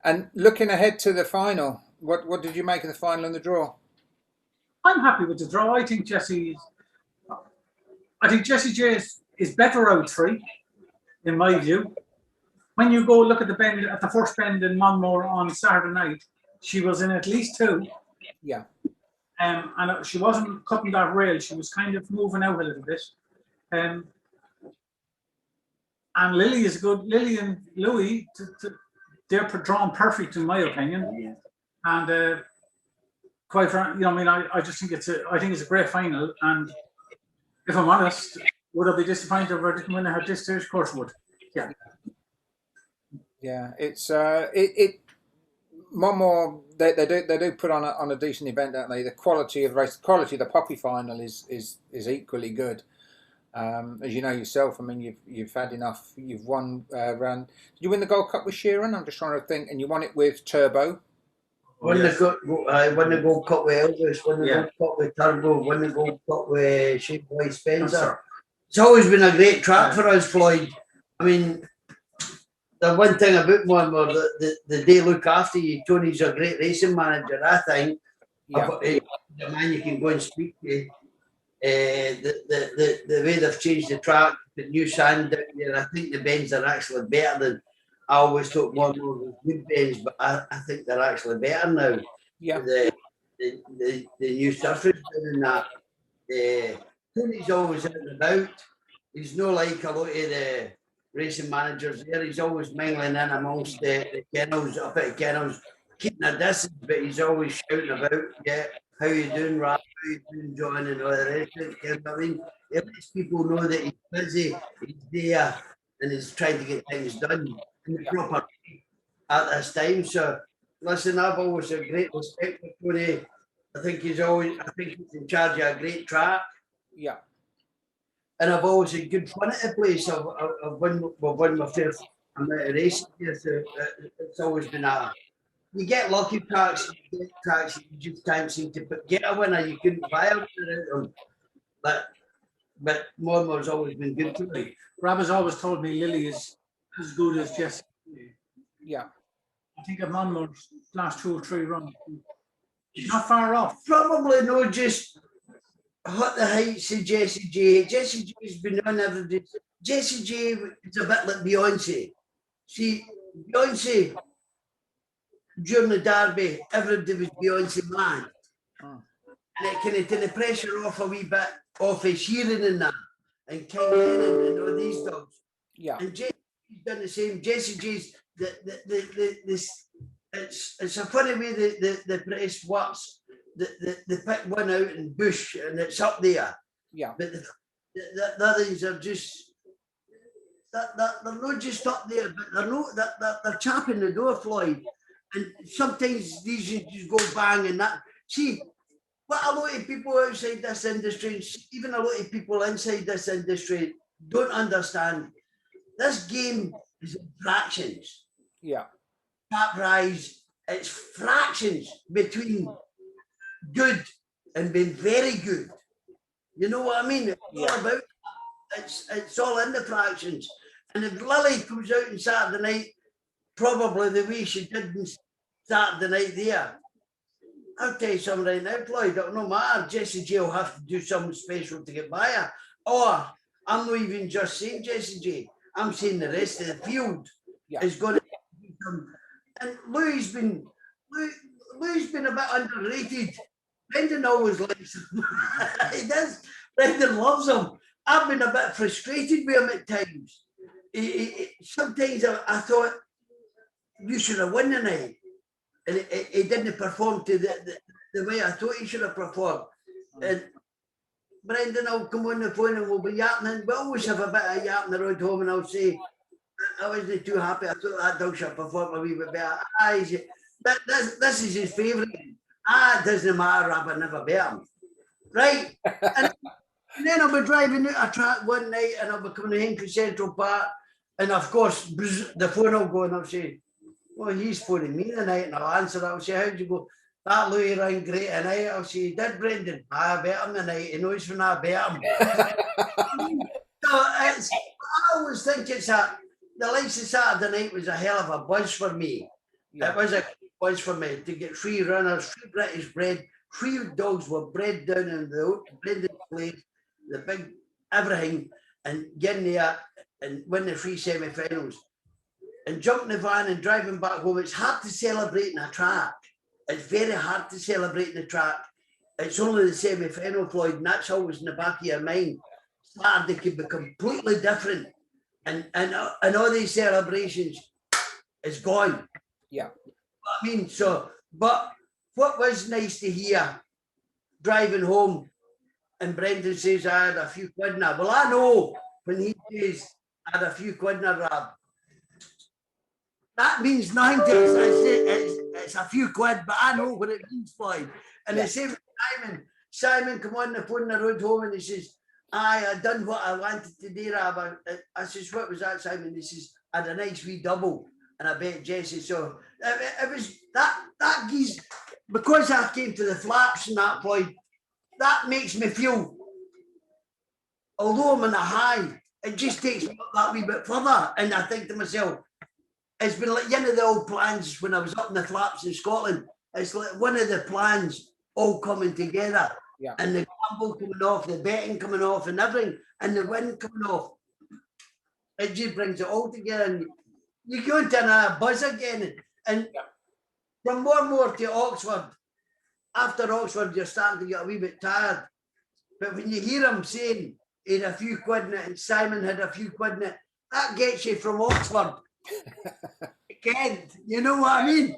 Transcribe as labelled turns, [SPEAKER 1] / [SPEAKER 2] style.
[SPEAKER 1] And looking ahead to the final, what did you make of the final and the draw?
[SPEAKER 2] I'm happy with the draw. I think Jessie J is better out three, in my view. When you go look at the first bend in Monmore on Saturday night, she was in at least two.
[SPEAKER 1] Yeah.
[SPEAKER 2] And she wasn't cutting that rail. She was kind of moving out a little bit. And Lily is good. Lily and Louis, they're drawn perfect in my opinion. Yeah. And quite frankly, I just think I think it's a great final. And if I'm honest, would I be disappointed if I didn't win at this stage? Of course, I would. Yeah.
[SPEAKER 1] Yeah, it's Monmore. They do put on a decent event, don't they? The quality of the race, the quality of the Poppy final is equally good. As you know yourself, I mean, you've had enough. You've won round. Did you win the Gold Cup with Sheeran? I'm just trying to think. And you won it with Turbo.
[SPEAKER 3] Won the Gold Cup with Elvis. Won the Gold Cup with Turbo. Won the Gold Cup with Shane Boy Spencer. It's always been a great track for us, Floyd. I mean, the one thing about Monmore, they look after you. Tony's a great racing manager, I think. Yeah. The man you can go and speak to. The way they've changed the track, the new sand down there, I think the bends are actually better than I always thought Monmore was good bends, but I think they're actually better now.
[SPEAKER 1] Yeah.
[SPEAKER 3] The new surface doing that. Tony's always in and about. He's not like a lot of the racing managers there. He's always mingling in amongst the kennels, up at the kennels, keeping a distance, but he's always shouting about, yeah, how you doing, Rap? How you doing, John? And all the rest of it. I mean, it lets people know that he's busy, he's there, and he's trying to get things done in the proper way at this time. So, listen, I've always had great respect for Tony. I think he's in charge of a great track.
[SPEAKER 1] Yeah.
[SPEAKER 3] And I've always had good fun at the place. I've won my first amount of races here, so it's always been you get lucky tracks, you get tracks you just can't seem to get a winner, you couldn't buy a winner out of them. But Monmore's always been good to me.
[SPEAKER 2] Rob has always told me Lily is as good as Jessie.
[SPEAKER 1] Yeah.
[SPEAKER 2] I think of Monmore's last 2 or 3 runs. She's not far off.
[SPEAKER 3] Probably no, just hot the heights of Jessie J. Jessie J's been on every day. Jessie J is a bit like Beyonce. See, Beyonce, during the derby, every day was Beyonce man. Oh. And it kind of took the pressure off a wee bit, off of Sheeran and that, and King Lennon and all these dogs.
[SPEAKER 1] Yeah.
[SPEAKER 3] And Jessie done the same. Jessie J's, it's a funny way the press works. They pick one out in Bush and it's up there.
[SPEAKER 1] Yeah.
[SPEAKER 3] But the others are just they're not just up there, but they're chapping the door, Floyd. And sometimes these just go bang and that. See, what a lot of people outside this industry, even a lot of people inside this industry, don't understand. This game is in fractions.
[SPEAKER 1] Yeah.
[SPEAKER 3] Cap rise, it's fractions between good and being very good. You know what I mean? It's all about it's all in the fractions. And if Lily comes out on Saturday night, probably the way she did on Saturday night there, I'll tell you something right now, Floyd, it'll no matter. Jessie J will have to do something special to get by her. Or I'm not even just saying Jessie J, I'm saying the rest of the field is going to do some. And Louis been a bit underrated. Brendan always likes him. He does. Brendan loves him. I've been a bit frustrated with him at times. Sometimes I thought you should have won the night, and he didn't perform to the way I thought he should have performed. And Brendan will come on the phone and we'll be yapping. We always have a bit of yapping around home, and I'll say, I wasn't too happy. I thought that dog should perform a wee bit better. This is his favourite. It doesn't matter, I never beat him. Right? And then I'll be driving out a track one night and I'll be coming home to Central Park. And of course, the phone will go and I'll say, well, he's phoning me tonight. And I'll answer. I'll say, how'd you go? That Louis rang great tonight. I'll say, did Brendan? I beat him tonight. He knows when I beat him. So I always think the likes of Saturday night was a hell of a buzz for me.
[SPEAKER 1] Yeah.
[SPEAKER 3] It was for me to get 3 runners, 3 British bred, 3 dogs were bred down in the bred place, the big everything, and getting there and win the 3 semi-finals. And jumping the van and driving back home, it's hard to celebrate in a track. It's very hard to celebrate in the track. It's only the semi-final, Floyd, and that's always in the back of your mind. Saturday could be completely different. And all these celebrations is gone.
[SPEAKER 1] Yeah.
[SPEAKER 3] I mean, so, but what was nice to hear driving home and Brendan says I had a few quid in it. Well, I know when he says I had a few quid in a Rab, that means 90. It's a few quid, but I know what it means, Floyd. And the same with Simon. Simon come on the phone on the road home and he says, I done what I wanted to do, Rab. I says, what was that, Simon? He says, I had a nice wee double. And I bet Jesse, so it was that geese, because I came to the flaps and that point, that makes me feel, although I'm in a high, it just takes me up that wee bit further. And I think to myself, it's been like one of the old plans when I was up in the flaps in Scotland. It's like one of the plans all coming together.
[SPEAKER 1] Yeah.
[SPEAKER 3] And the gamble coming off, the betting coming off and everything, and the win coming off. It just brings it all together. And you go into a buzz again. And from Monmore to Oxford, after Oxford, you're starting to get a wee bit tired. But when you hear him saying he had a few quid in it and Simon had a few quid in it, that gets you from Oxford. Kent, you know what I mean?